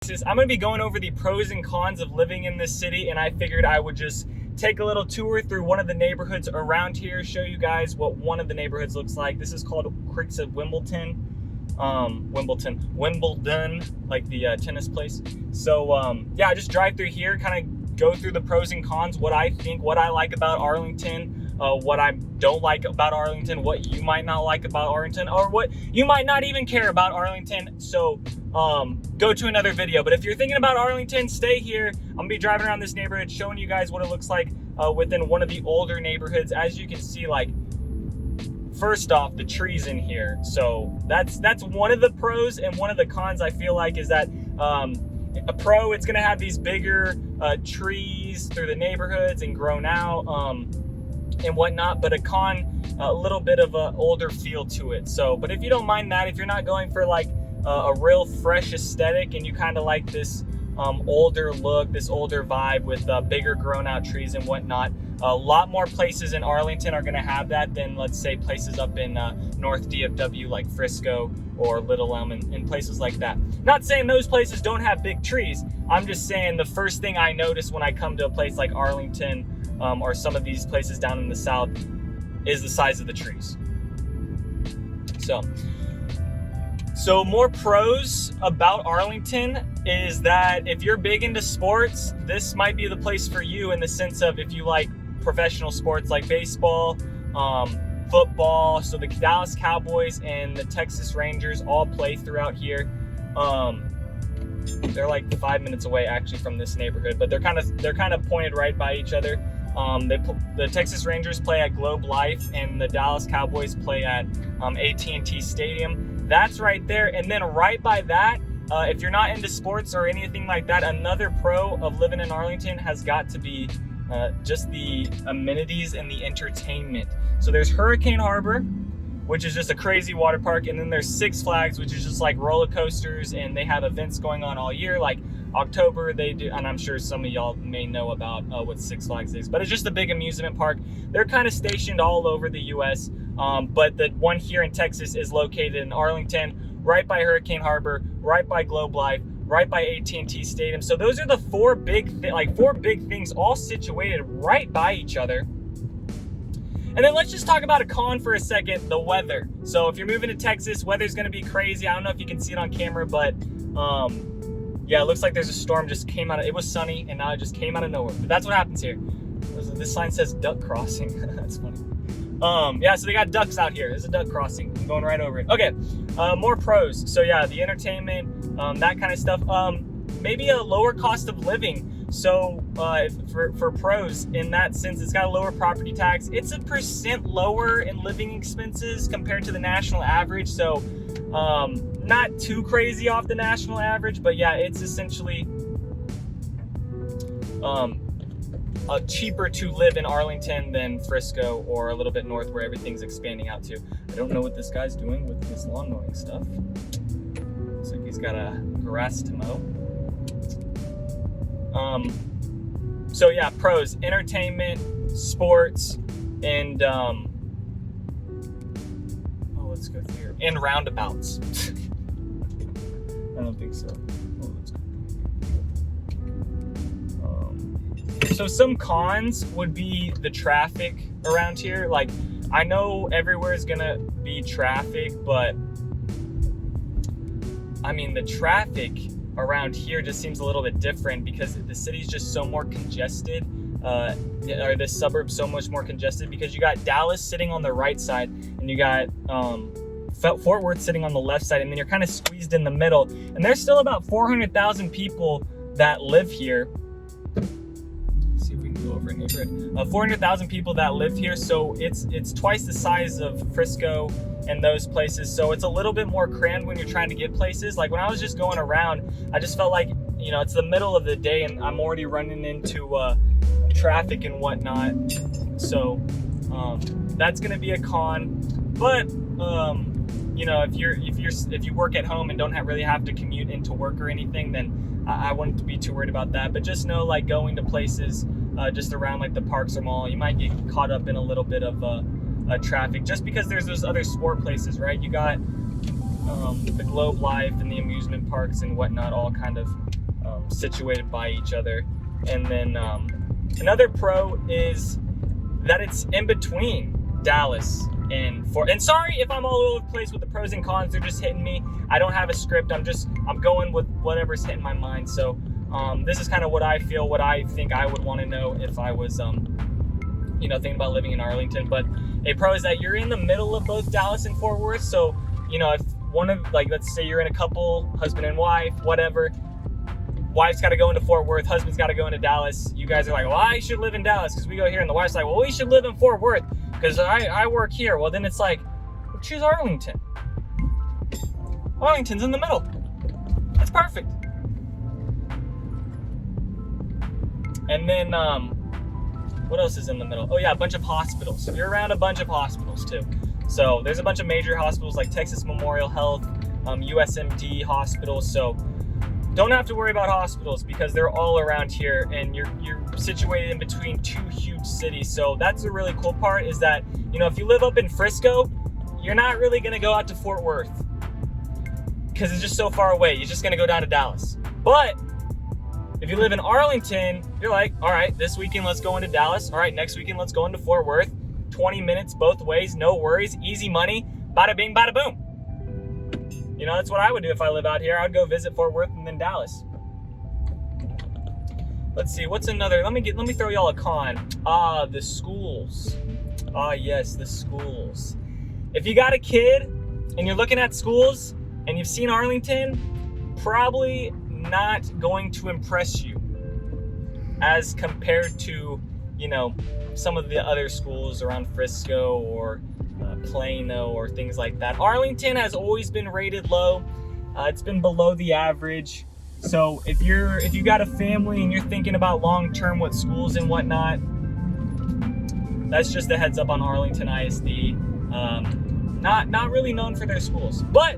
I'm going to be going over the pros and cons of living in this city, and I figured I would just take a little tour through one of the neighborhoods around here, show you guys what one of the neighborhoods looks like. This is called Creeks of Wimbledon, like the tennis place. So yeah, just drive through here, kind of go through the pros and cons, what I think, what I like about Arlington, what I don't like about Arlington, what you might not like about Arlington, or what you might not even care about Arlington. So go to another video. But if you're thinking about Arlington, stay here. I'm gonna be driving around this neighborhood, showing you guys what it looks like within one of the older neighborhoods. As you can see, like, first off, the trees in here. So that's one of the pros, and one of the cons I feel like is that a pro, it's gonna have these bigger trees through the neighborhoods and grown out and whatnot, but a con, a little bit of an older feel to it. So, but if you don't mind that, if you're not going for like a real fresh aesthetic and you kind of like this older look, this older vibe with bigger grown out trees and whatnot, a lot more places in Arlington are going to have that than, let's say, places up in North DFW like Frisco or Little Elm and places like that. Not saying those places don't have big trees. I'm just saying the first thing I notice when I come to a place like Arlington or some of these places down in the South is the size of the trees. So more pros about Arlington is that if you're big into sports, this might be the place for you, in the sense of if you like professional sports like baseball, football. So the Dallas Cowboys and the Texas Rangers all play throughout here. They're like 5 minutes away actually from this neighborhood, but they're kind of pointed right by each other. The Texas Rangers play at Globe Life, and the Dallas Cowboys play at AT&T Stadium. That's right there. And then right by that, if you're not into sports or anything like that, another pro of living in Arlington has got to be just the amenities and the entertainment. So there's Hurricane Harbor, which is just a crazy water park, and then there's Six Flags, which is just like roller coasters, and they have events going on all year. Like October they do, and I'm sure some of y'all may know about what Six Flags is, but it's just a big amusement park. They're kind of stationed all over the US, but the one here in Texas is located in Arlington, right by Hurricane Harbor, right by Globe Life, right by AT&T Stadium. So those are the four big things, all situated right by each other. And then let's just talk about a con for a second, the weather. So if you're moving to Texas, weather's gonna be crazy. I don't know if you can see it on camera, but yeah, it looks like there's a storm just came out. It was sunny, and now it just came out of nowhere. But that's what happens here. This sign says duck crossing. That's funny. Yeah, so they got ducks out here. There's a duck crossing. I'm going right over it. Okay, more pros. So yeah, the entertainment, that kind of stuff. Maybe a lower cost of living. So for pros in that sense, it's got a lower property tax. It's 1% lower in living expenses compared to the national average. So not too crazy off the national average, but yeah, it's essentially cheaper to live in Arlington than Frisco or a little bit north where everything's expanding out to. I don't know what this guy's doing with this lawn mowing stuff. Looks like he's got a grass to mow. So yeah, pros: entertainment, sports, and let's go through here. And roundabouts. I don't think so. So some cons would be the traffic around here. Like, I know everywhere is gonna be traffic, but I mean, the traffic around here just seems a little bit different because the city's just so more congested, or the suburbs so much more congested, because you got Dallas sitting on the right side, and you got Fort Worth sitting on the left side, and then you're kind of squeezed in the middle. And there's still about 400,000 people that live here. Let's see if we can go over a neighborhood. 400,000 people that live here, so it's twice the size of Frisco and those places. So it's a little bit more crammed when you're trying to get places. Like when I was just going around, I just felt like, you know, it's the middle of the day and I'm already running into traffic and whatnot. So that's gonna be a con. But you know, if you work at home and don't really have to commute into work or anything, then I wouldn't be too worried about that. But just know, like, going to places just around like the parks or mall, you might get caught up in a little bit of traffic, just because there's those other sport places, right? You got the Globe Life and the amusement parks and whatnot, all kind of situated by each other. And then another pro is that it's in between Dallas and Fort. And sorry if I'm all over the place with the pros and cons, they're just hitting me. I don't have a script. I'm going with whatever's hitting my mind. So this is kind of what I feel, what I think I would want to know if I was thinking about living in Arlington. But a pro is that you're in the middle of both Dallas and Fort Worth. So if one of, let's say you're in a couple, husband and wife, whatever, wife's got to go into Fort Worth, husband's got to go into Dallas. You guys are like, well, I should live in Dallas because we go here. And the wife's like, well, we should live in Fort Worth because I work here. Well, then it's like, well, choose Arlington. Arlington's in the middle. That's perfect. And then, what else is in the middle? Oh yeah, a bunch of hospitals. You're around a bunch of hospitals too. So there's a bunch of major hospitals like Texas Memorial Health, USMD hospitals. So don't have to worry about hospitals because they're all around here, and you're situated in between two huge cities. So that's the really cool part, is that if you live up in Frisco, you're not really gonna go out to Fort Worth because it's just so far away. You're just gonna go down to Dallas. But if you live in Arlington, you're like, all right, this weekend let's go into Dallas. All right, next weekend let's go into Fort Worth. 20 minutes both ways, no worries, easy money, bada bing, bada boom. That's what I would do if I live out here. I'd go visit Fort Worth and then Dallas. Let's see, what's another? Let me throw y'all a con. The schools. Yes, the schools. If you got a kid and you're looking at schools and you've seen Arlington, probably not going to impress you as compared to, some of the other schools around Frisco or Plano or things like that. Arlington has always been rated low. It's been below the average. So if you got a family and you're thinking about long-term what schools and whatnot, that's just a heads up on Arlington ISD. Not really known for their schools, but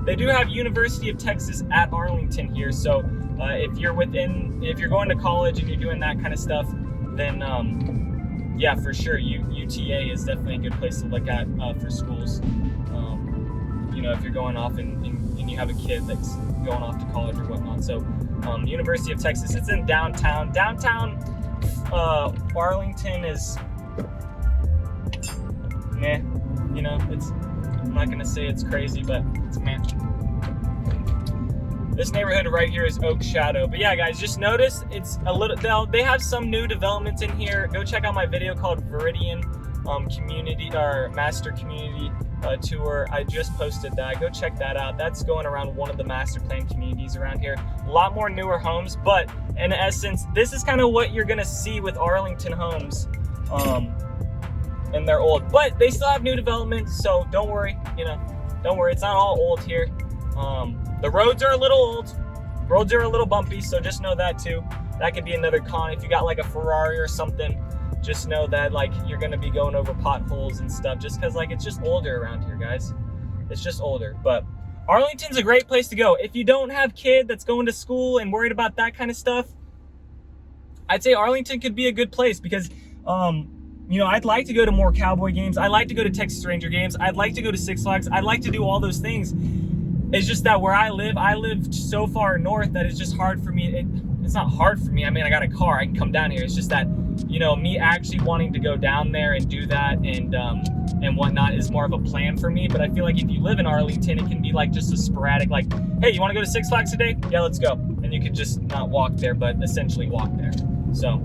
they do have University of Texas at Arlington here. So if you're going to college and you're doing that kind of stuff, then yeah, for sure, UTA is definitely a good place to look at for schools. If you're going off and you have a kid that's going off to college or whatnot. So University of Texas, it's in downtown. Downtown Arlington is, meh. I'm not gonna say it's crazy, but it's meh. This neighborhood right here is Oak Shadow. But yeah, guys, just notice it's a little, they have some new developments in here. Go check out my video called Viridian Community or Master Community Tour. I just posted that. Go check that out. That's going around one of the master plan communities around here. A lot more newer homes, but in essence, this is kind of what you're gonna see with Arlington homes. And they're old, but they still have new developments, so don't worry, don't worry, it's not all old here. The roads are a little old, roads are a little bumpy, so just know that too. That could be another con. If you got like a Ferrari or something, just know that you're gonna be going over potholes and stuff, just because it's just older around here, guys. It's just older. But Arlington's a great place to go. If you don't have a kid that's going to school and worried about that kind of stuff, I'd say Arlington could be a good place because I'd like to go to more Cowboy games. I'd like to go to Texas Ranger games. I'd like to go to Six Flags. I'd like to do all those things. It's just that where I live so far north that it's just hard for me. It's not hard for me. I mean, I got a car. I can come down here. It's just that, me actually wanting to go down there and do that and whatnot is more of a plan for me. But I feel like if you live in Arlington, it can be just a sporadic, hey, you want to go to Six Flags today? Yeah, let's go. And you could just not walk there, but essentially walk there. So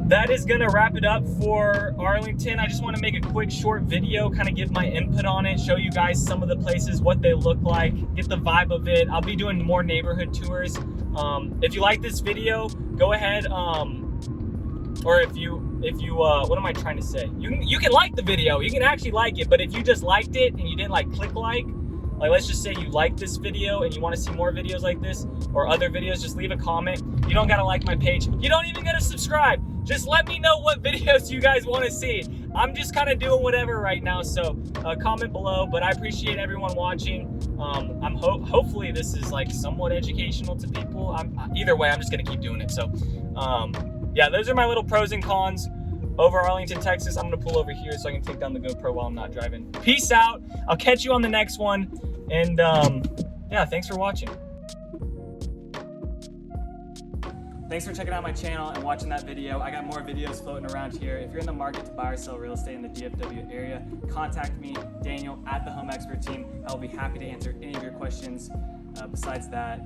that is gonna wrap it up for Arlington. I just want to make a quick short video, kind of give my input on it, show you guys some of the places, what they look like, get the vibe of it. I'll be doing more neighborhood tours. If you like this video, go ahead, or if you what am I trying to say? You can like the video, you can actually like it, but if you just liked it and you didn't click let's just say you like this video and you want to see more videos like this or other videos, just leave a comment. You don't gotta like my page. You don't even gotta subscribe. Just let me know what videos you guys want to see. I'm just kind of doing whatever right now, so comment below. But I appreciate everyone watching. Hopefully this is somewhat educational to people. Either way, I'm just gonna keep doing it. So yeah, those are my little pros and cons over Arlington, Texas. I'm gonna pull over here so I can take down the GoPro while I'm not driving. Peace out. I'll catch you on the next one. And yeah, thanks for watching. Thanks for checking out my channel and watching that video. I got more videos floating around here. If you're in the market to buy or sell real estate in the DFW area, contact me, Daniel, at the Home Expert Team. I will be happy to answer any of your questions. Besides that,